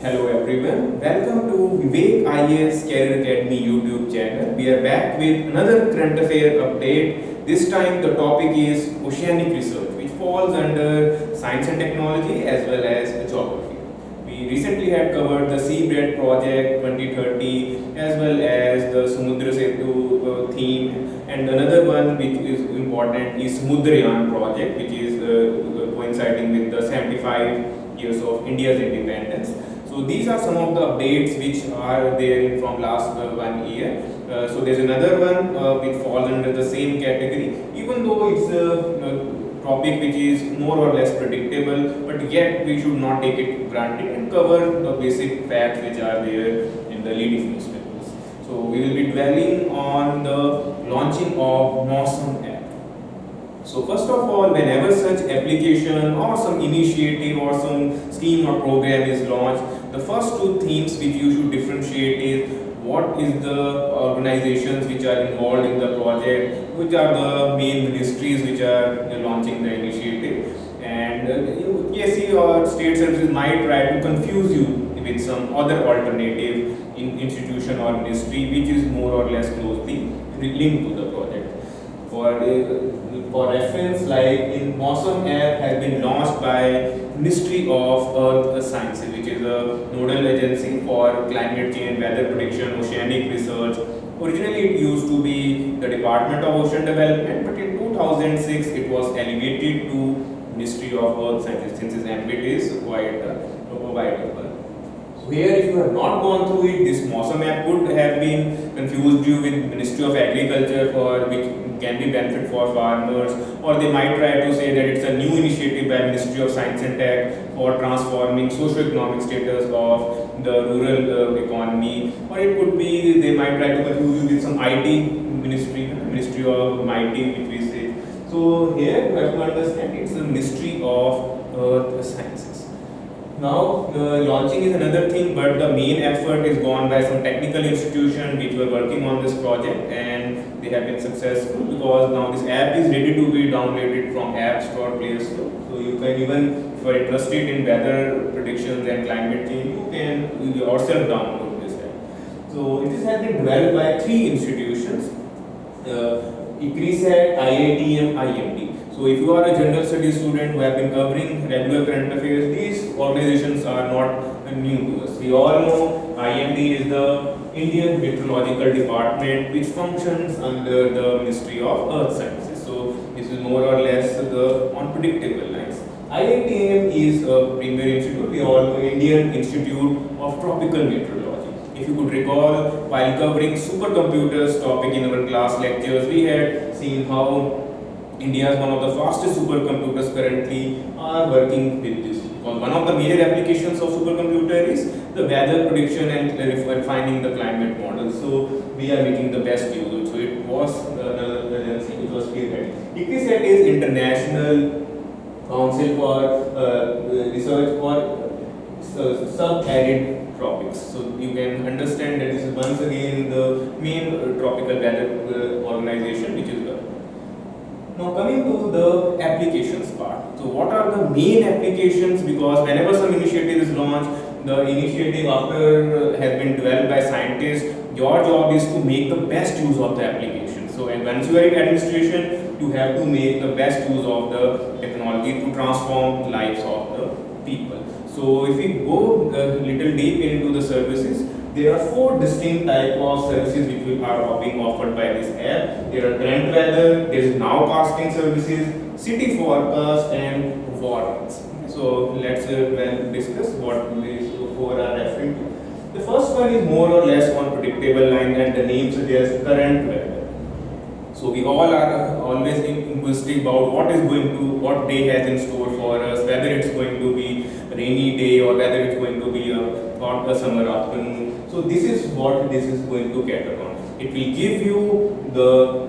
Hello everyone, welcome to Vivek IAS Career Academy YouTube channel. We are back with another current affair update. This time the topic is oceanic research, which falls under science and technology as well as geography. We recently had covered the Seabed Project 2030 as well as the Samudra Setu theme, and another one which is important is Samudrayan project, which is coinciding with the 75 years of India's independence. So these are some of the updates which are there from last 1 year. So there's another one which falls under the same category, even though it's a topic which is more or less predictable, but yet we should not take it for granted and cover the basic facts which are there in the leading newspapers. So we will be dwelling on the launching of Mawsum app. So first of all, whenever such application or some initiative or some scheme or program is launched, the first two themes which you should differentiate is what is the organizations which are involved in the project, which are the main ministries which are launching the initiative, and PSC or state services might try to confuse you with some other alternative institution or ministry which is more or less closely linked to the project. For reference, like in Mawsum app has been launched by Ministry of Earth Sciences, which is a nodal agency for climate change, weather prediction, oceanic research. Originally, it used to be the Department of Ocean Development, but in 2006 it was elevated to Ministry of Earth Sciences, since its ambit is quite wide. Where if you have not gone through it, this Mawsum app could have been confused you with Ministry of Agriculture, for which can be benefit for farmers, or they might try to say that it's a new initiative by Ministry of Science and Tech for transforming socio-economic status of the rural economy, or it could be they might try to confuse you with some IT ministry, Ministry of MIT, which we say. So here you have to understand it's the Ministry of Earth Sciences. Now, launching is another thing, but the main effort is gone by some technical institution which were working on this project, and they have been successful because now this app is ready to be downloaded from App Store, Play Store. So you can, even if you are interested in weather predictions and climate change, you can yourself download this app. So this has been developed by three institutions: ICRISAT, IITM, IMD. So if you are a general studies student who have been covering regular current affairs, these organizations are not new to us. We all know IMD is the Indian Meteorological Department, which functions under the Ministry of Earth Sciences. So this is more or less the unpredictable lines. IITM is a premier institute. We all know Indian Institute of Tropical Meteorology. If you could recall, while covering supercomputers topic in our class lectures, we had seen how India is one of the fastest supercomputers currently are working with this. One of the major applications of supercomputer is the weather prediction and refining the climate model. So we are making the best use of it. So it was another agency which was created. ICRISAT is International Council for Research for Sub-Arid Tropics. So you can understand that this is once again the main tropical weather organization which is. Now coming to the applications part. So what are the main applications? Because whenever some initiative is launched, the initiative after has been developed by scientists, your job is to make the best use of the application. So and once you are in administration, you have to make the best use of the technology to transform lives of the people. So if we go a little deep into the services, there are four distinct types of services which are being offered by this app. There are current weather, there is nowcasting services, city forecast, and warnings. So let's discuss what these four are referring to. The first one is more or less on predictable line, and the name suggests current weather. So we all are always inquisitive about what day has in store for us, whether it's going to be a rainy day or whether it's going to be a hot summer afternoon. So this is what this is going to cater on. It will give you the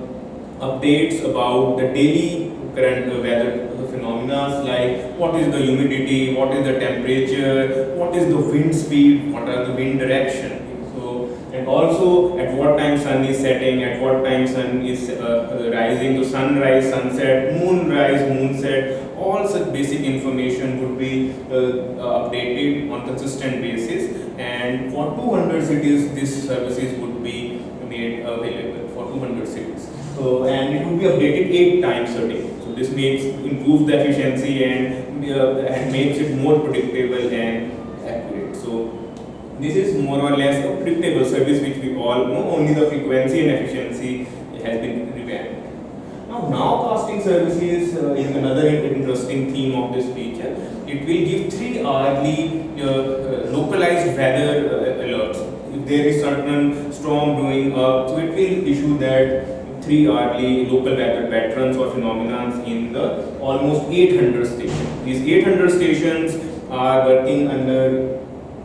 updates about the daily current weather phenomena, like what is the humidity, what is the temperature, what is the wind speed, what are the wind direction. So and also at what time sun is setting, at what time sun is rising, so sunrise, sunset, moonrise, moonset, all such basic information would be updated on consistent basis, and for 200 cities this services would be made available for 200 cities. So, and it would be updated 8 times a day. So this improves the efficiency and makes it more predictable and accurate. So this is more or less a predictable service which we all know, only the frequency and efficiency has been revamped. Nowcasting services is another interesting theme of this feature. It will give 3 hourly localized weather alerts. If there is certain storm brewing up, so it will issue that 3 hourly local weather patterns or phenomena in the almost 800 stations. These 800 stations are working under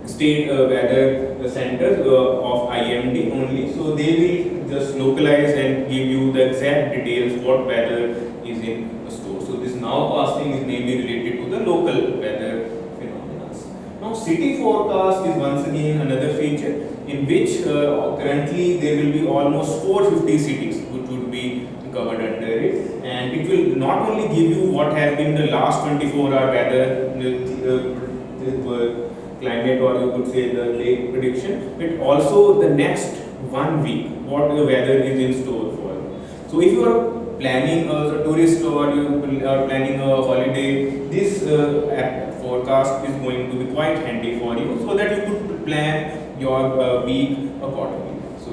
state weather centers of IMD only, so they will just localize and give you the exact details what weather is in the store. So this nowcasting is mainly related to the local weather phenomena. Now city forecast is once again another feature in which currently there will be almost 450 cities which would be covered under it, and it will not only give you what has been the last 24-hour weather climate, or you could say the day prediction, but also the next 1 week what the weather is in store for you. So if you are planning a tourist or you are planning a holiday, this forecast is going to be quite handy for you, so that you could plan your week accordingly. So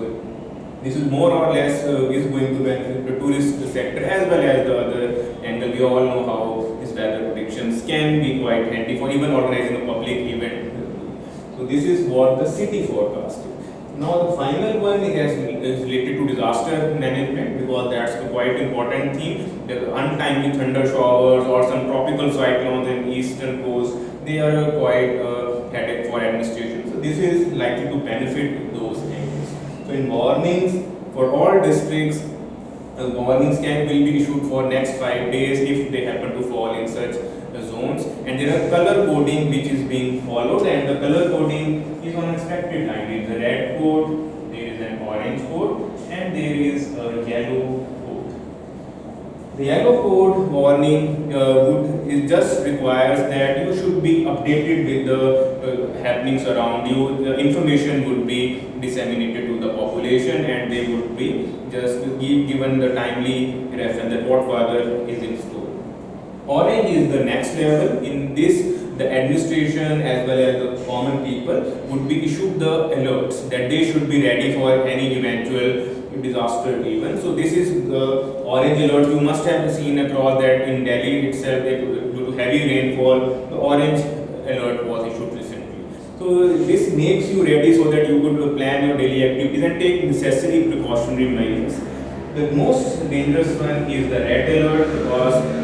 this is more or less is going to benefit the tourist sector as well as the other angle. We all know how these weather predictions can be quite handy for even organizing a public event. So this is what the city forecast is. Now the final one is related to disaster management, because that's a quite important theme. The untimely thunder showers or some tropical cyclones in eastern coast, they are quite headache for administration. So this is likely to benefit those areas. So in warnings for all districts, warnings will be issued for next 5 days if they happen to fall in such zones, and there are color coding which is being followed, and the color coding is on expected line. There is a red code, there is an orange code, and there is a yellow code. The yellow code warning it just requires that you should be updated with the happenings around you. The information would be disseminated to the population, and they would be just given the timely reference that what weather is in store. Orange is the next level. In this, the administration as well as the common people would be issued the alerts that they should be ready for any eventual disaster event. So this is the orange alert. You must have seen across that in Delhi itself, due to heavy rainfall, the orange alert was issued recently. So this makes you ready so that you could plan your daily activities and take necessary precautionary measures. The most dangerous one is the red alert, because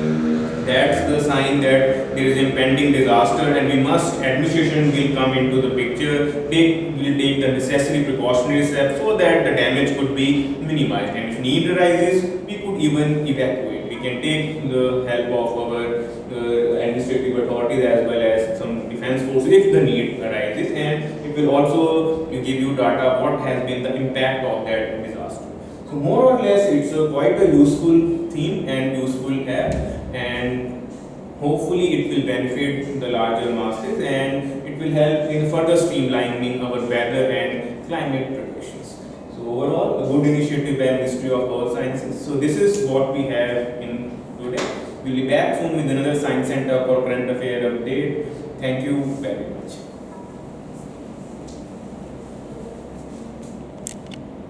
that's the sign that there is impending disaster, and administration will come into the picture. They will take the necessary precautionary steps so that the damage could be minimized, and if need arises, we could even evacuate. We can take the help of our administrative authorities as well as some defense forces if the need arises, and it will also give you data what has been the impact of that disaster. So more or less it's quite a useful theme and useful app, and hopefully it will benefit the larger masses, and it will help in further streamlining our weather and climate predictions. So overall, a good initiative by Ministry of Earth Sciences. So this is what we have in today. We'll be back soon with another Science Center or current affair update. Thank you very much.